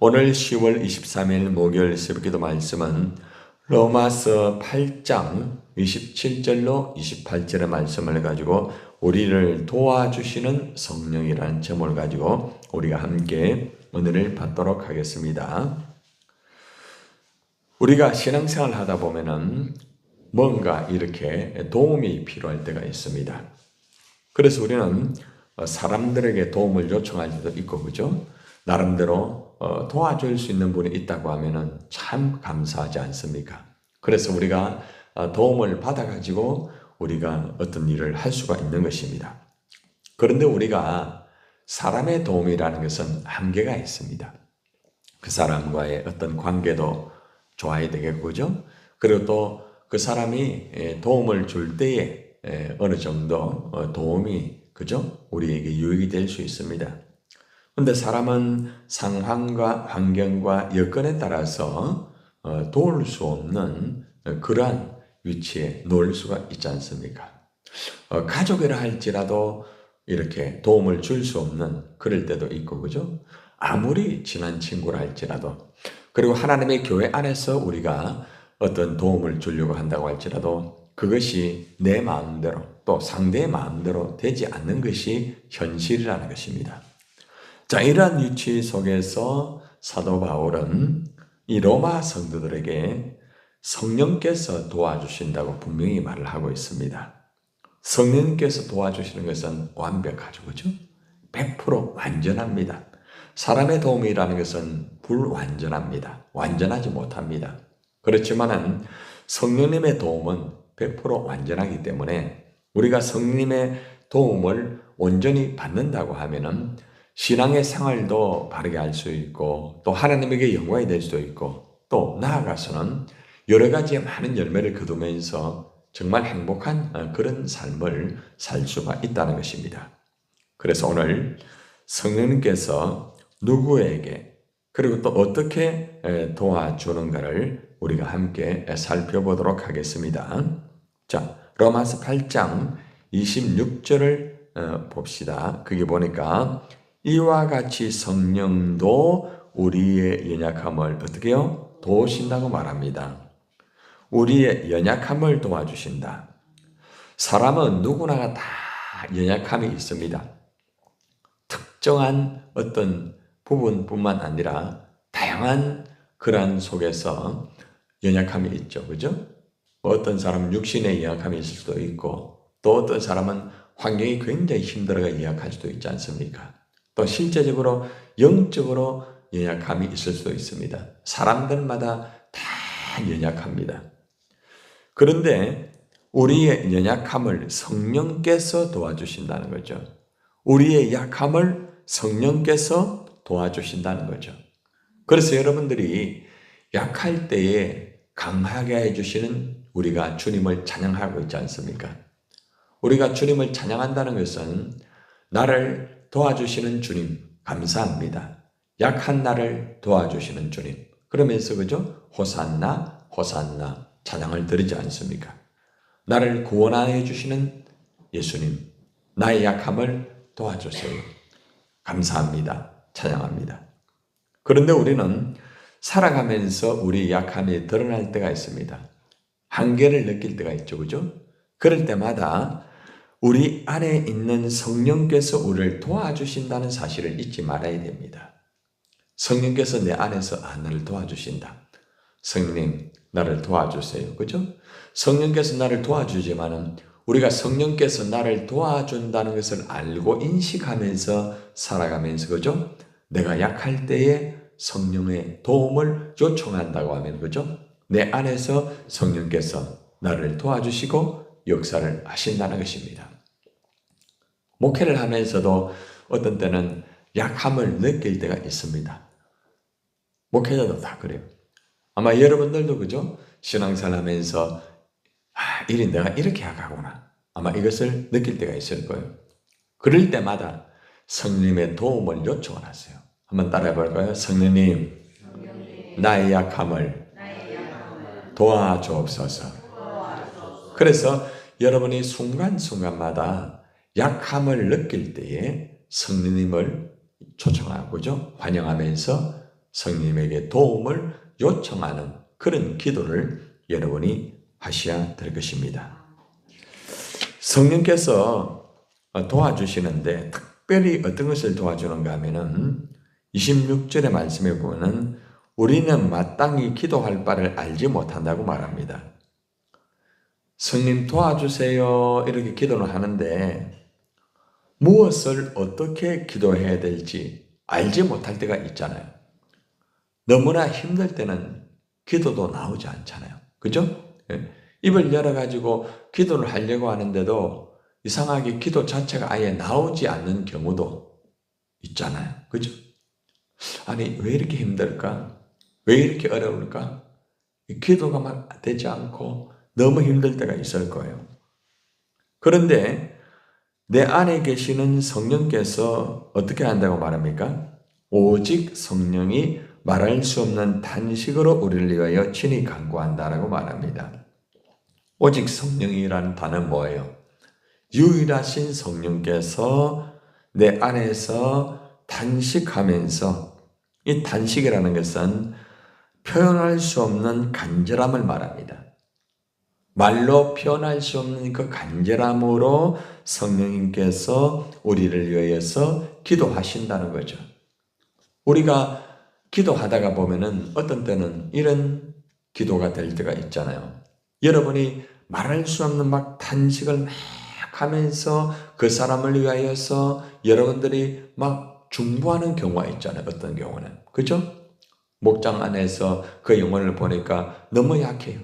오늘 10월 23일 목요일 새벽기도 말씀은 로마서 8장 27절로 28절의 말씀을 가지고 우리를 도와주시는 성령이라는 제목을 가지고 우리가 함께 은혜를 받도록 하겠습니다. 우리가 신앙생활을 하다 보면은 뭔가 이렇게 도움이 필요할 때가 있습니다. 그래서 우리는 사람들에게 도움을 요청할 때도 있고, 그죠? 나름대로 도와줄 수 있는 분이 있다고 하면은 참 감사하지 않습니까? 그래서 우리가 도움을 받아가지고 우리가 어떤 일을 할 수가 있는 것입니다. 그런데 우리가 사람의 도움이라는 것은 한계가 있습니다. 그 사람과의 어떤 관계도 좋아야 되겠고, 그죠? 그리고 또 그 사람이 도움을 줄 때에 어느 정도 도움이, 그죠? 우리에게 유익이 될 수 있습니다. 근데 사람은 상황과 환경과 여건에 따라서 도울 수 없는 그러한 위치에 놓일 수가 있지 않습니까? 가족이라 할지라도 이렇게 도움을 줄 수 없는 그럴 때도 있고, 그죠? 아무리 친한 친구라 할지라도, 그리고 하나님의 교회 안에서 우리가 어떤 도움을 주려고 한다고 할지라도 그것이 내 마음대로 또 상대의 마음대로 되지 않는 것이 현실이라는 것입니다. 자, 이러한 위치 속에서 사도 바울은 이 로마 성도들에게 성령께서 도와주신다고 분명히 말을 하고 있습니다. 성령께서 도와주시는 것은 완벽하죠, 그죠? 100% 완전합니다. 사람의 도움이라는 것은 불완전합니다. 완전하지 못합니다. 그렇지만은 성령님의 도움은 100% 완전하기 때문에 우리가 성령님의 도움을 온전히 받는다고 하면은 신앙의 생활도 바르게 할 수 있고, 또 하나님에게 영광이 될 수도 있고, 또 나아가서는 여러 가지의 많은 열매를 거두면서 정말 행복한 그런 삶을 살 수가 있다는 것입니다. 그래서 오늘 성령님께서 누구에게 그리고 또 어떻게 도와주는가를 우리가 함께 살펴보도록 하겠습니다. 자, 로마서 8장 26절을 봅시다. 그게 보니까 이와 같이 성령도 우리의 연약함을 어떻게 해요? 도우신다고 말합니다. 우리의 연약함을 도와주신다. 사람은 누구나 다 연약함이 있습니다. 특정한 어떤 부분뿐만 아니라 다양한 그런 속에서 연약함이 있죠. 그죠? 어떤 사람은 육신의 연약함이 있을 수도 있고, 또 어떤 사람은 환경이 굉장히 힘들어가 연약할 수도 있지 않습니까? 또 실제적으로 영적으로 연약함이 있을 수도 있습니다. 사람들마다 다 연약합니다. 그런데 우리의 연약함을 성령께서 도와주신다는 거죠. 우리의 약함을 성령께서 도와주신다는 거죠. 그래서 여러분들이 약할 때에 강하게 해주시는 우리가 주님을 찬양하고 있지 않습니까? 우리가 주님을 찬양한다는 것은 나를 도와주시는 주님 감사합니다. 약한 나를 도와주시는 주님. 그러면서 그죠? 호산나 호산나 찬양을 드리지 않습니까? 나를 구원하여 주시는 예수님, 나의 약함을 도와주세요. 감사합니다. 찬양합니다. 그런데 우리는 살아가면서 우리 약함이 드러날 때가 있습니다. 한계를 느낄 때가 있죠, 그죠? 그럴 때마다 우리 안에 있는 성령께서 우리를 도와주신다는 사실을 잊지 말아야 됩니다. 성령께서 내 안에서 나를 도와주신다. 성령님, 나를 도와주세요. 그죠? 성령께서 나를 도와주지만은 우리가 성령께서 나를 도와준다는 것을 알고 인식하면서 살아가면서, 그죠? 내가 약할 때에 성령의 도움을 요청한다고 하면, 그죠? 내 안에서 성령께서 나를 도와주시고 역사를 하신다는 것입니다. 목회를 하면서도 어떤 때는 약함을 느낄 때가 있습니다. 목회자도 다 그래요. 아마 여러분들도 그죠? 신앙생활 하면서 이리 내가 이렇게 약하구나. 아마 이것을 느낄 때가 있을 거예요. 그럴 때마다 성령님의 도움을 요청을 하세요. 한번 따라해 볼까요? 성령님, 나의 약함을 도와주옵소서. 그래서 여러분이 순간순간마다 약함을 느낄 때에 성령님을 초청하고죠. 환영하면서 성령님에게 도움을 요청하는 그런 기도를 여러분이 하셔야 될 것입니다. 성령께서 도와주시는데 특별히 어떤 것을 도와주는가 하면은 26절의 말씀에 보면 우리는 마땅히 기도할 바를 알지 못한다고 말합니다. 성령 도와주세요 이렇게 기도를 하는데 무엇을 어떻게 기도해야 될지 알지 못할 때가 있잖아요. 너무나 힘들 때는 기도도 나오지 않잖아요. 그죠? 입을 열어가지고 기도를 하려고 하는데도 이상하게 기도 자체가 아예 나오지 않는 경우도 있잖아요. 그죠? 아니, 왜 이렇게 힘들까? 왜 이렇게 어려울까? 기도가 막 되지 않고 너무 힘들 때가 있을 거예요. 그런데 내 안에 계시는 성령께서 어떻게 한다고 말합니까? 오직 성령이 말할 수 없는 단식으로 우리를 위하여 친히 간구한다라고 말합니다. 오직 성령이라는 단어는 뭐예요? 유일하신 성령께서 내 안에서 단식하면서, 이 단식이라는 것은 표현할 수 없는 간절함을 말합니다. 말로 표현할 수 없는 그 간절함으로 성령님께서 우리를 위해서 기도하신다는 거죠. 우리가 기도하다가 보면은 어떤 때는 이런 기도가 될 때가 있잖아요. 여러분이 말할 수 없는 막 단식을 막 하면서 그 사람을 위하여서 여러분들이 막 중보하는 경우가 있잖아요. 어떤 경우는. 그죠? 목장 안에서 그 영혼을 보니까 너무 약해요.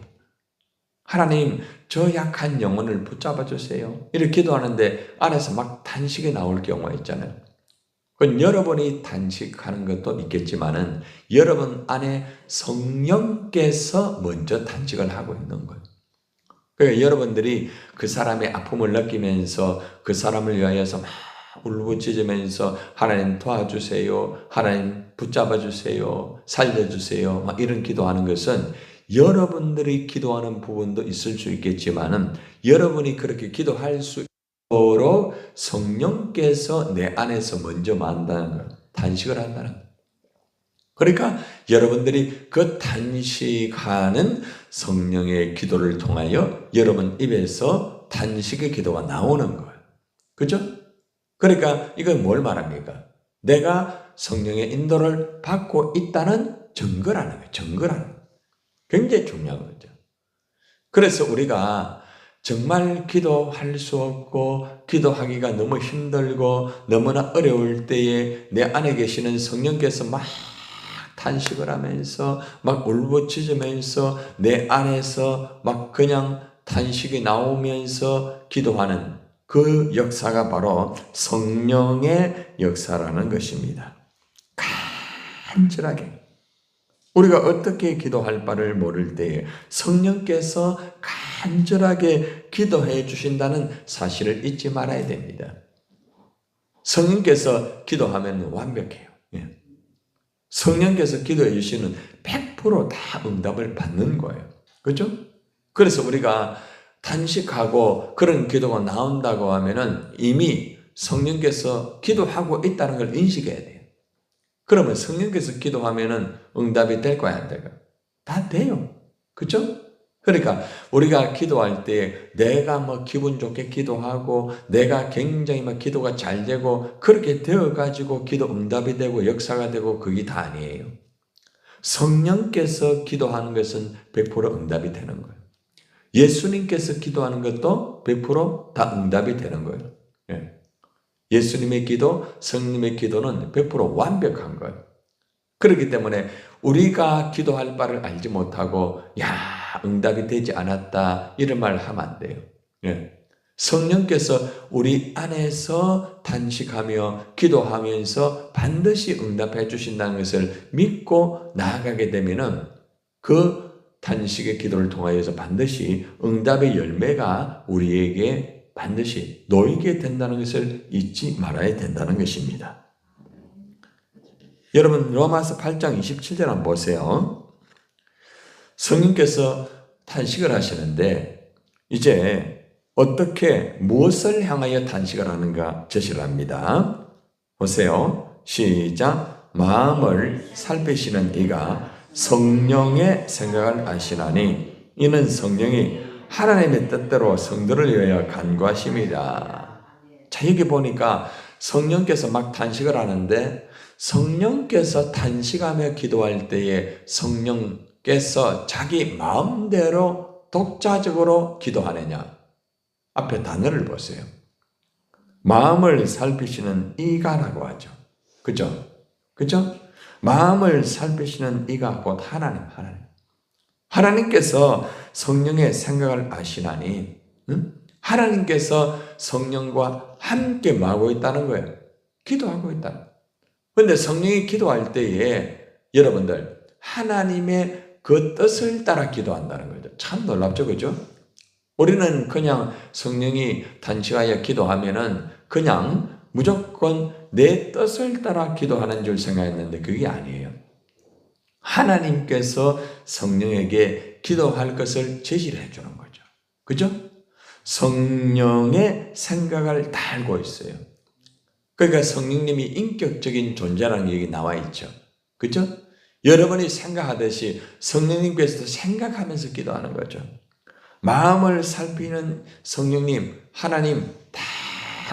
하나님, 저 약한 영혼을 붙잡아 주세요. 이렇게 기도하는데 안에서 막 단식이 나올 경우가 있잖아요. 그건 여러분이 단식하는 것도 있겠지만은 여러분 안에 성령께서 먼저 단식을 하고 있는 거예요. 그러니까 여러분들이 그 사람의 아픔을 느끼면서 그 사람을 위하여서 막 울부짖으면서 하나님 도와주세요, 하나님 붙잡아 주세요, 살려주세요, 막 이런 기도하는 것은 여러분들이 기도하는 부분도 있을 수 있겠지만은 여러분이 그렇게 기도할 수 있도록 성령께서 내 안에서 먼저 만다는 거예요. 단식을 한다는 거예요. 그러니까 여러분들이 그 단식하는 성령의 기도를 통하여 여러분 입에서 단식의 기도가 나오는 거예요. 그죠? 그러니까 이건 뭘 말합니까? 내가 성령의 인도를 받고 있다는 증거라는 거예요. 증거라는 거예요. 굉장히 중요한 거죠. 그래서 우리가 정말 기도할 수 없고 기도하기가 너무 힘들고 너무나 어려울 때에 내 안에 계시는 성령께서 막 탄식을 하면서 막 울부짖으면서 내 안에서 막 그냥 탄식이 나오면서 기도하는 그 역사가 바로 성령의 역사라는 것입니다. 간절하게 우리가 어떻게 기도할 바를 모를 때에 성령께서 간절하게 기도해 주신다는 사실을 잊지 말아야 됩니다. 성령께서 기도하면 완벽해요. 성령께서 기도해 주시는 100%다 응답을 받는 거예요. 그렇죠? 그래서 우리가 단식하고 그런 기도가 나온다고 하면은 이미 성령께서 기도하고 있다는 걸 인식해야 돼요. 그러면 성령께서 기도하면은 응답이 될 거야, 안 될까요? 다 돼요. 그렇죠? 그러니까 우리가 기도할 때 내가 뭐 기분 좋게 기도하고 내가 굉장히 막 기도가 잘 되고 그렇게 되어가지고 기도 응답이 되고 역사가 되고 그게 다 아니에요. 성령께서 기도하는 것은 100% 응답이 되는 거예요. 예수님께서 기도하는 것도 100%다 응답이 되는 거예요. 예수님의 기도, 성령님의 기도는 100% 완벽한 거예요. 그렇기 때문에 우리가 기도할 바를 알지 못하고 응답이 되지 않았다 이런 말 하면 안 돼요. 성령께서 우리 안에서 단식하며 기도하면서 반드시 응답해 주신다는 것을 믿고 나아가게 되면은 그 단식의 기도를 통하여서 반드시 응답의 열매가 우리에게 반드시 놓이게 된다는 것을 잊지 말아야 된다는 것입니다. 여러분 로마서 8장 27절 한번 보세요. 성령께서 탄식을 하시는데 이제 어떻게 무엇을 향하여 탄식을 하는가 제시를 합니다. 보세요. 시작. 마음을 살피시는 이가 성령의 생각을 아시나니 이는 성령이 하나님의 뜻대로 성도를 위하여 간구하심이라. 자, 여기 보니까 성령께서 막 탄식을 하는데 성령께서 탄식하며 기도할 때에 성령께서 자기 마음대로 독자적으로 기도하느냐? 앞에 단어를 보세요. 마음을 살피시는 이가라고 하죠. 그죠? 그죠? 마음을 살피시는 이가 곧 하나님. 하나님께서 성령의 생각을 아시나니, 하나님께서 성령과 함께 뭐하고 있다는 거예요? 기도하고 있다는 거예요. 그런데 성령이 기도할 때에 여러분들 하나님의 그 뜻을 따라 기도한다는 거죠. 참 놀랍죠, 그죠? 우리는 그냥 성령이 탄식하여 기도하면은 그냥 무조건 내 뜻을 따라 기도하는 줄 생각했는데 그게 아니에요. 하나님께서 성령에게 기도할 것을 제시를 해주는 거죠. 그죠? 성령의 생각을 다 알고 있어요. 그러니까 성령님이 인격적인 존재라는 얘기 나와 있죠. 그죠? 여러분이 생각하듯이 성령님께서도 생각하면서 기도하는 거죠. 마음을 살피는 성령님, 하나님 다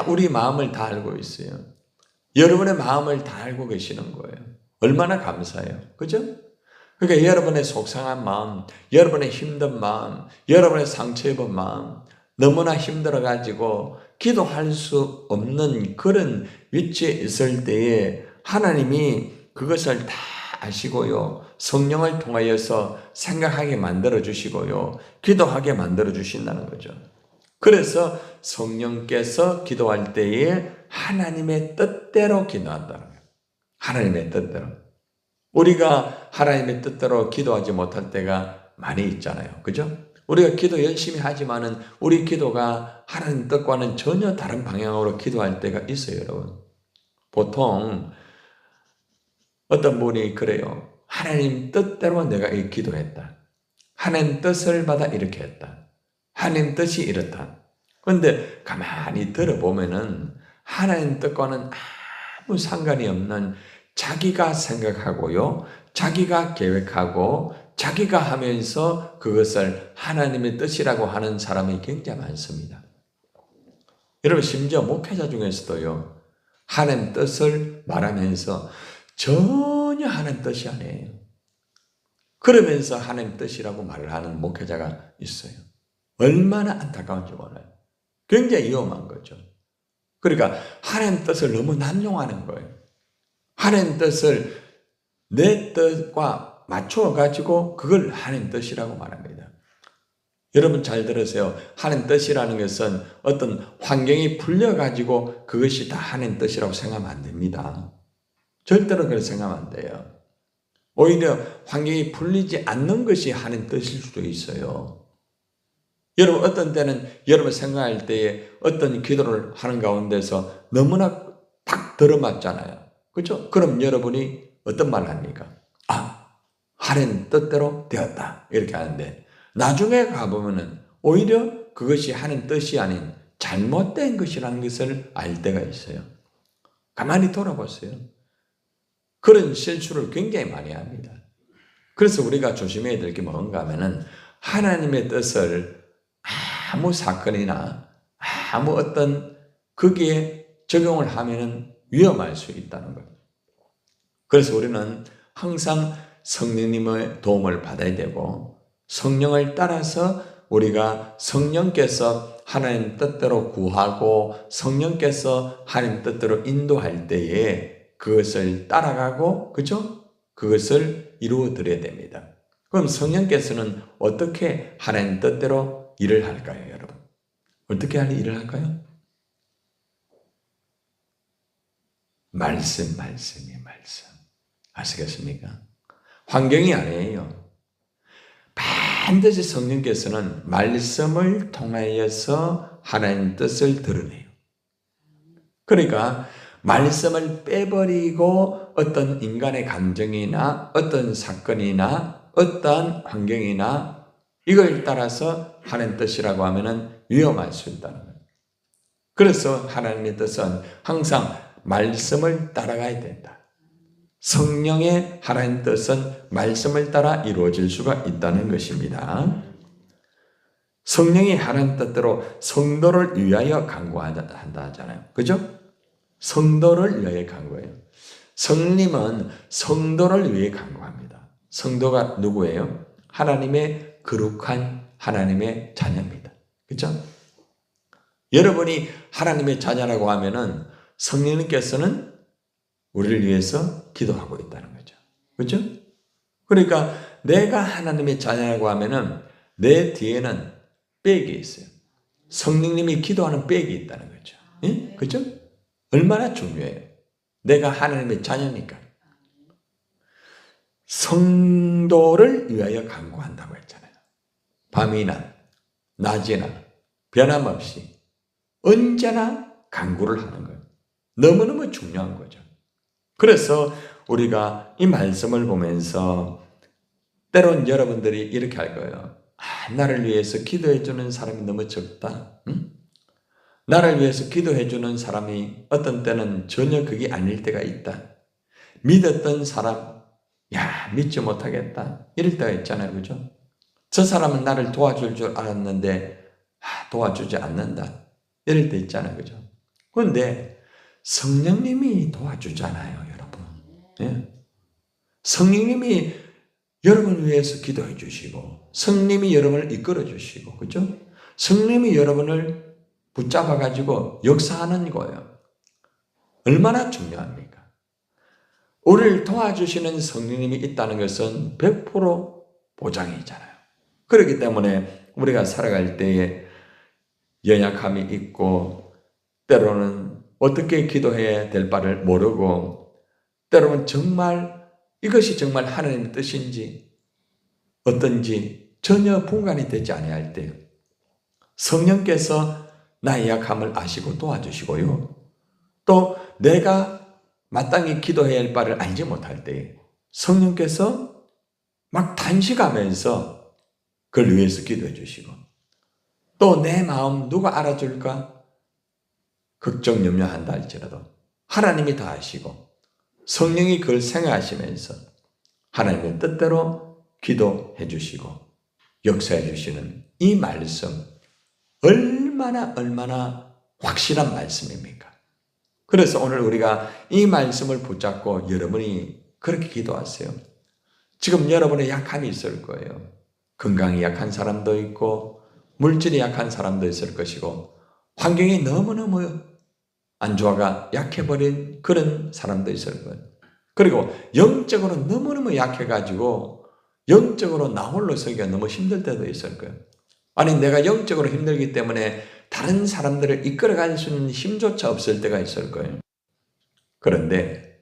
우리 마음을 다 알고 있어요. 여러분의 마음을 다 알고 계시는 거예요. 얼마나 감사해요. 그죠? 그러니까 여러분의 속상한 마음, 여러분의 힘든 마음, 여러분의 상처 입은 마음, 너무나 힘들어가지고 기도할 수 없는 그런 위치에 있을 때에 하나님이 그것을 다 아시고요. 성령을 통하여서 생각하게 만들어 주시고요. 기도하게 만들어 주신다는 거죠. 그래서 성령께서 기도할 때에 하나님의 뜻대로 기도한다는 거예요. 하나님의 뜻대로. 우리가 하나님의 뜻대로 기도하지 못할 때가 많이 있잖아요. 그죠? 우리가 기도 열심히 하지만은 우리 기도가 하나님 뜻과는 전혀 다른 방향으로 기도할 때가 있어요, 여러분. 보통 어떤 분이 그래요. 하나님 뜻대로 내가 이 기도했다. 하나님 뜻을 받아 이렇게 했다. 하나님 뜻이 이렇다. 그런데 가만히 들어보면은 하나님 뜻과는 아무 상관이 없는 자기가 생각하고요. 자기가 계획하고 자기가 하면서 그것을 하나님의 뜻이라고 하는 사람이 굉장히 많습니다. 여러분 심지어 목회자 중에서도요. 하나님 뜻을 말하면서 전혀 하나님 뜻이 아니에요. 그러면서 하나님 뜻이라고 말을 하는 목회자가 있어요. 얼마나 안타까운지 몰라요. 굉장히 위험한 거죠. 그러니까 하나님 뜻을 너무 남용하는 거예요. 하나님 뜻을 내 뜻과 맞춰가지고 그걸 하나님 뜻이라고 말합니다. 여러분 잘 들으세요. 하나님 뜻이라는 것은 어떤 환경이 풀려가지고 그것이 다 하나님 뜻이라고 생각하면 안 됩니다. 절대로 그렇게 생각하면 안 돼요. 오히려 환경이 풀리지 않는 것이 하나님 뜻일 수도 있어요. 여러분 어떤 때는 여러분 생각할 때에 어떤 기도를 하는 가운데서 너무나 딱 들어맞잖아요. 그렇죠? 그럼 여러분이 어떤 말을 합니까? 하나님 뜻대로 되었다. 이렇게 하는데 나중에 가보면은 오히려 그것이 하나님 뜻이 아닌 잘못된 것이라는 것을 알 때가 있어요. 가만히 돌아보세요. 그런 실수를 굉장히 많이 합니다. 그래서 우리가 조심해야 될 게 뭔가 하면은 하나님의 뜻을 아무 사건이나 아무 어떤 거기에 적용을 하면은 위험할 수 있다는 거예요. 그래서 우리는 항상 성령님의 도움을 받아야 되고 성령을 따라서 우리가 성령께서 하나님 뜻대로 구하고 성령께서 하나님 뜻대로 인도할 때에 그것을 따라가고 그죠? 그것을 이루어 드려야 됩니다. 그럼 성령께서는 어떻게 하나님 뜻대로 일을 할까요, 여러분? 어떻게 일을 할까요? 말씀이에요, 말씀. 아시겠습니까? 환경이 아니에요. 반드시 성령께서는 말씀을 통하여서 하나님 뜻을 드러내요. 그러니까 말씀을 빼버리고 어떤 인간의 감정이나 어떤 사건이나 어떤 환경이나 이걸 따라서 하나님 뜻이라고 하면은 위험할 수 있다는 거예요. 그래서 하나님의 뜻은 항상 말씀을 따라가야 된다. 성령의 하나님 뜻은 말씀을 따라 이루어질 수가 있다는 것입니다. 성령이 하나님 뜻대로 성도를 위하여 간구한다 하잖아요. 그죠? 성도를 위하여 간구해요. 성님은 성도를 위해 간구합니다. 성도가 누구예요? 하나님의 거룩한 하나님의 자녀입니다. 그죠? 여러분이 하나님의 자녀라고 하면은 성령님께서는 우리를 위해서 기도하고 있다는 거죠. 그죠? 그러니까 내가 하나님의 자녀라고 하면은 내 뒤에는 백이 있어요. 성령님이 기도하는 백이 있다는 거죠. 예? 그죠? 얼마나 중요해요. 내가 하나님의 자녀니까. 성도를 위하여 간구한다고 했잖아요. 밤이나 낮이나 변함없이 언제나 간구를 하는 거예요. 너무너무 중요한 거죠. 그래서 우리가 이 말씀을 보면서 때론 여러분들이 이렇게 할 거예요. 나를 위해서 기도해 주는 사람이 너무 적다. 응? 나를 위해서 기도해 주는 사람이 어떤 때는 전혀 그게 아닐 때가 있다. 믿었던 사람, 믿지 못하겠다. 이럴 때가 있잖아요. 그죠? 저 사람은 나를 도와줄 줄 알았는데 도와주지 않는다. 이럴 때 있잖아요. 그죠? 그런데 성령님이 도와주잖아요. 여러분. 예? 성령님이 여러분을 위해서 기도해 주시고 성령님이 여러분을 이끌어 주시고 그죠? 성령님이 여러분을 붙잡아 가지고 역사하는 거예요. 얼마나 중요합니까? 우리를 도와주시는 성령님이 있다는 것은 100% 보장이잖아요. 그렇기 때문에 우리가 살아갈 때에 연약함이 있고 때로는 어떻게 기도해야 될 바를 모르고 때로는 정말 이것이 정말 하나님의 뜻인지 어떤지 전혀 분간이 되지 아니할 때 성령께서 나의 약함을 아시고 도와주시고요. 또 내가 마땅히 기도해야 할 바를 알지 못할 때 성령께서 막 단식하면서 그걸 위해서 기도해 주시고 또 내 마음 누가 알아줄까? 걱정 염려한다 할지라도 하나님이 다 아시고 성령이 그걸 생각하시면서 하나님의 뜻대로 기도해 주시고 역사해 주시는 이 말씀 얼마나 확실한 말씀입니까? 그래서 오늘 우리가 이 말씀을 붙잡고 여러분이 그렇게 기도하세요. 지금 여러분의 약함이 있을 거예요. 건강이 약한 사람도 있고 물질이 약한 사람도 있을 것이고 환경이 너무너무 안 좋아가 약해버린 그런 사람도 있을 거예요. 그리고 영적으로 너무너무 약해가지고 영적으로 나 홀로 서기가 너무 힘들 때도 있을 거예요. 아니 내가 영적으로 힘들기 때문에 다른 사람들을 이끌어갈 수 있는 힘조차 없을 때가 있을 거예요. 그런데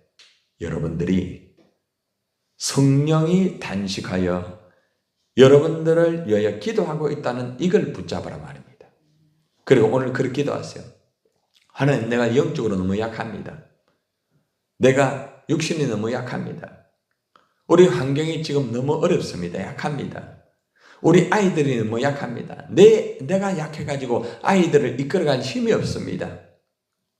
여러분들이 성령이 단식하여 여러분들을 위하여 기도하고 있다는 이걸 붙잡으라 말입니다. 그리고 오늘 그렇게 기도하세요. 하나님, 내가 영적으로 너무 약합니다. 내가 육신이 너무 약합니다. 우리 환경이 지금 너무 어렵습니다. 약합니다. 우리 아이들이 너무 약합니다. 내가 약해가지고 아이들을 이끌어갈 힘이 없습니다.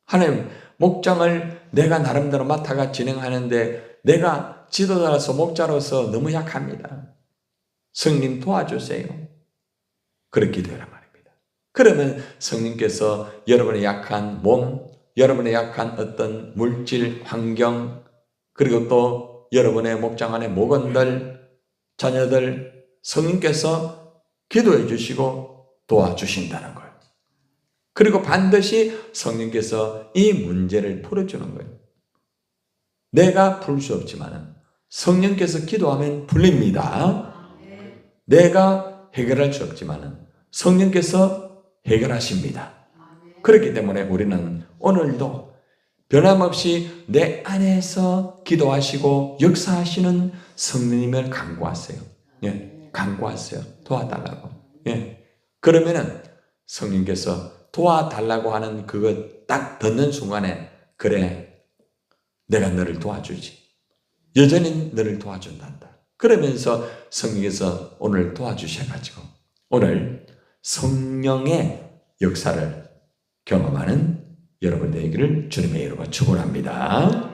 하나님, 목장을 내가 나름대로 맡아가 진행하는데 내가 지도자로서 목자로서 너무 약합니다. 성령 도와주세요. 그렇게 기도해라 말입니다. 그러면 성령께서 여러분의 약한 몸, 여러분의 약한 어떤 물질, 환경, 그리고 또 여러분의 목장 안의 목원들, 자녀들, 성령께서 기도해 주시고 도와주신다는 거예요. 그리고 반드시 성령께서 이 문제를 풀어주는 거예요. 내가 풀 수 없지만 성령께서 기도하면 풀립니다. 내가 해결할 수 없지만 성령께서 해결하십니다. 그렇기 때문에 우리는 오늘도 변함없이 내 안에서 기도하시고 역사하시는 성령님을 간구하세요. 예, 간구하세요. 도와달라고. 예, 그러면은 성령께서 도와달라고 하는 그것 딱 듣는 순간에 그래, 내가 너를 도와주지. 여전히 너를 도와준단다. 그러면서 성령께서 오늘 도와주셔가지고 오늘 성령의 역사를 경험하는 여러분 되기를 주님의 이름으로 축원합니다.